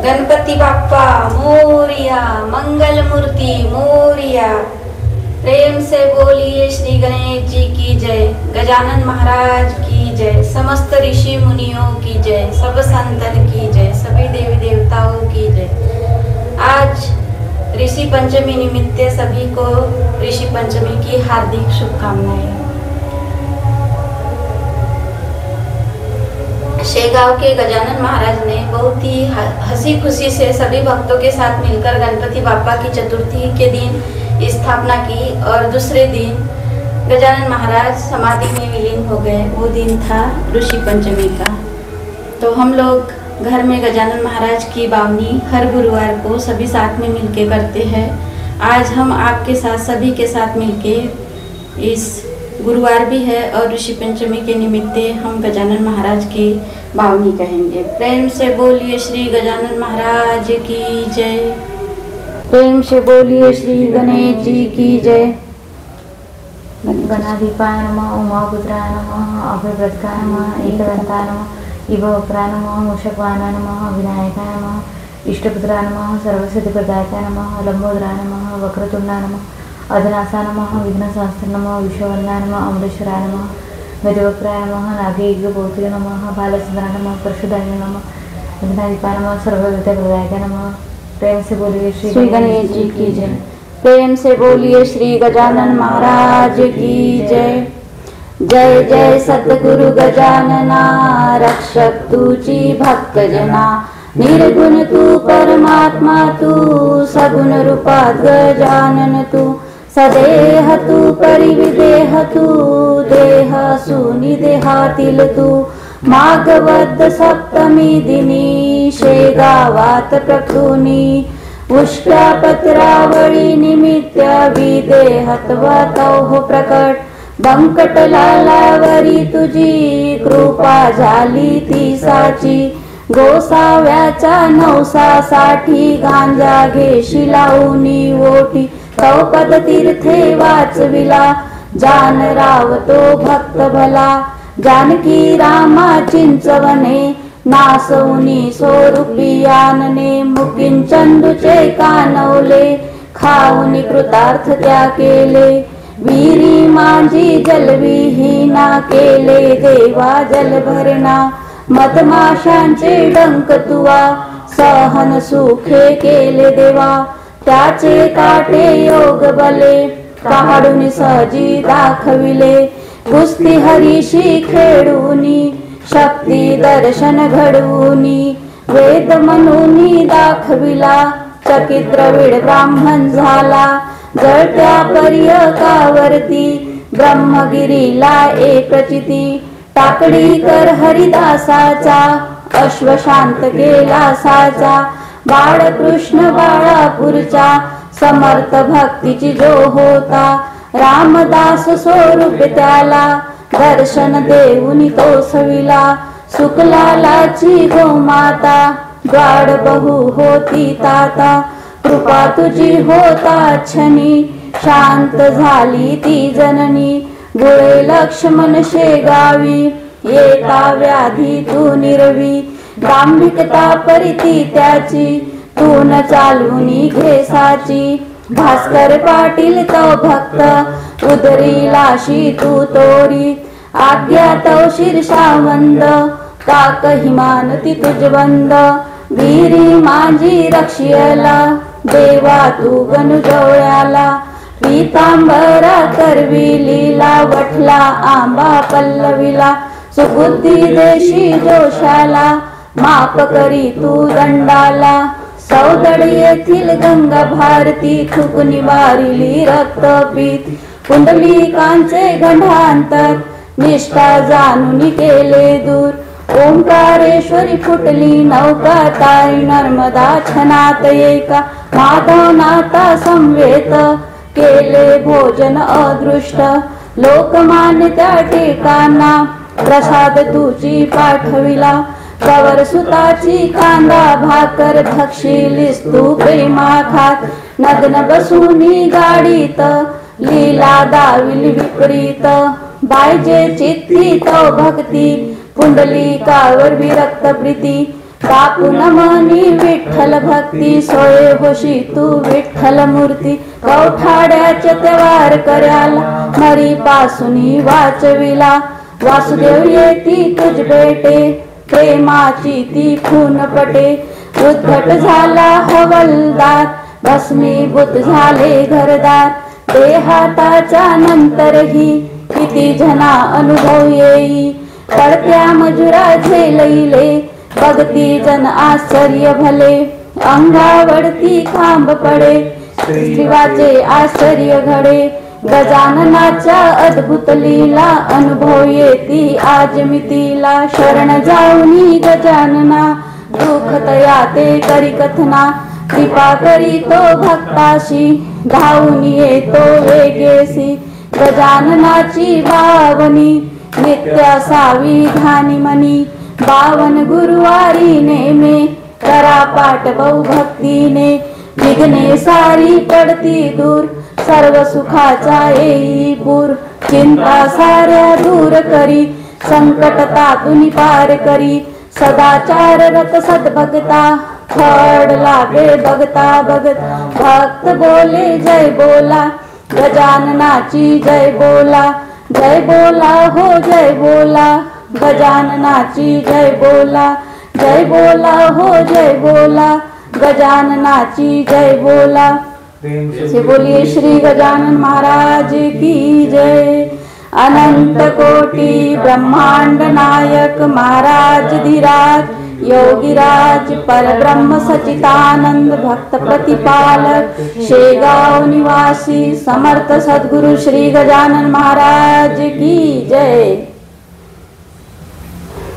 गणपति बाप्पा मोरिया, मंगल मूर्ति मोरिया। प्रेम से बोलिए श्री गणेश जी की जय, गजानन महाराज की जय, समस्त ऋषि मुनियों की जय, सब संतन की जय, सभी देवी देवताओं की जय। आज ऋषि पंचमी निमित्त सभी को ऋषि पंचमी की हार्दिक शुभकामनाएं। शेगांव के गजानन महाराज ने बहुत ही हंसी खुशी से सभी भक्तों के साथ मिलकर गणपति बाप्पा की चतुर्थी के दिन स्थापना की और दूसरे दिन गजानन महाराज समाधि में विलीन हो गए। वो दिन था ऋषि पंचमी का। तो हम लोग घर में गजानन महाराज की बावनी हर गुरुवार को सभी साथ में मिलके करते हैं। आज हम आपके साथ सभी के साथ मिलके, इस गुरुवार भी है और ऋषि पंचमी के निमित्त हम गजानन महाराज की बावनी कहेंगे। प्रेम से बोलिए श्री गजानन महाराज की जय, प्रेम से बोलिए श्री गणेश जी की जय। गणाधिपाय नमः, उमापुत्राय नमः, अभयव्रताय नमः, एकदंताय नमः, इवक्राय नमः, मूषकवाहनाय नमः, विनायकाय नमः, इष्टपुत्राय नमः, सर्वसिद्धिप्रदायकाय नमः, लंबोदराय नमः, वक्रतुंडाय नमः, अधनासाय नमः, विघ्नसहस्राय नमः, विश्ववरदाय नमः, अमरेश्वराय नमः, गजवक्त्राय नमः, नागेयज्ञपोत्रे नमः, बालचंद्राय नमः, परशुदाय नमः, गणाधिपाय नमः, सर्वसिद्धिप्रदायकाय नमः। प्रेम से बोलिए श्री गणेश जी की जय, प्रेम से बोलिए श्री गजानन महाराज की जय। जय जय सद्गुरु गजानना, रक्षक तुझी भक्त जना, निर्गुण तू परमात्मा तू, सगुण रूपात गजानन तू, सदेह तू परिविदेह तू, देह सुनी देहातील तू, माघवद्द सप्तमी दिनी शेगावात प्रकृनी, उष्टा पत्रावळी निमित्त विदेहत्वा तौ प्रकट, बंकट लालावरी तुझी कृपा झाली ती साची, गोसाव्याच्या नवसासाठी गांजा घेशी लावूनी ओठी, तौ पद तीर्थे वाचविला जान रावतो भक्त भला, जानकी रामा चिंचवने नासवनी स्वरूपी आनने, मुकीन चंदूचे कानवले खाऊनी कृतार्थ त्या केले, वीरी माझी जलविहीना केले देवा जल भरणा, मधमाशांचे डंक तुवा सहन सुखे केले देवा, त्याचे काटे योग बले काढून सहजी दाखविले, कुस्ती हरीशी खेळूनी शक्ती दर्शन घडवूनी, वेद म्हणूनी दाखविला चकित द्रविड ब्राह्मण झाला, जळत्या पर्यकावरती ब्रह्मगिरीला एक चिती, टाकडी कर हरिदासाचा अश्व शांत केला साचा, बाळकृष्ण बाळापूरचा समर्थ भक्तीची जो होता, रामदास स्वरूप त्याला दर्शन देऊनी तो सविला, सुकलालाची गोमाता द्वाड बहु होती ताता, कृपा तुझी होता क्षणी शांत झाली ती जननी, गुळे लक्ष्मण शेगावी येता व्याधी तू निरवी, दांभिकता परिती त्याची तू न चालवूनी घेसाची, भास्कर पाटील तो भक्त उदरी लाशी तू तोरी, आज्ञा तौ शीर्षावंद काक हिमानती तुझबंद, वीरी माझी रक्षियला देवा तू गणुजवळ्याला, पीतांबरा करवी लीला वठला आंबा पल्लविला, सुबुद्धी देशी जोशाला माप करी तू दंडाला, सौदड येथील गंगा भारती थुकून बारिली रक्तपीत, पुंडलिकांचे गंडांतर निष्ठा जाणून केले दूर, ओंकारेश्वरी फुटली नौका तारी नर्मदा छनात एका, माधवनाथा संवेत केले भोजन अदृष्ट, लोकमान्य त्या ठिकाणा प्रसाद तुझी पाठविला, कवर सुताची कांदा भाकर भक्षिलीस तू प्रेमा खात, नग्न बसूनी गाडीत लीला दाविली विपरीत, बायजे चित्ती तो भक्ती पुंडलिकावर विरक्त प्रीती, कापून मनी विठ्ठल भक्ती सोये होशी तू विठ्ठल मूर्ती कवठाड्याचे तेवार कर्याला मरी पासूनी वाचविला वासुदेव येती तुझ बेटे प्रेमाची ती खून पटे उद्धट झाला हवलदार भस्मीभूत झाले घरदार देहाताच्या नंतरही किती जना अनुभव येई पडत्या मजुरा झेलैले बघती जन आश्चर्य भले अंगावरती खांब पडे शिवाचे आश्चर्य घडे गजाननाच्या अद्भुत लीला अनुभव येती आज मितीला शरण जाऊनी गजानना दुःख तया ते करी कथना कृपा करी तो भक्ताशी धावून येतो वेगेसी गजाननाची बावनी नित्य असावी ध्यानी मनी 52 गुरुवारी नेमे करा पाठ बहु भक्तीने विघ्ने सारी पडती दूर सर्व सुखाचा येई पूर चिंता साऱ्या दूर करी संकट तातून पार करी सदाचार रत सद्भगता फळ लागे बघता बघत भक्त बोले जय बोला गजाननाची जय बोला हो जय बोला गजाननाची जय बोला हो जय बोला गजाननाची जय बोला से बोलिए श्री गजानन महाराज की जय। अनंत कोटि ब्रह्मांड नायक महाराज धीराज योगीराज परब्रह्म सचितानंद भक्त प्रतिपालक शेगाव निवासी समर्थ सद्गुरु श्री गजानन महाराज की जय।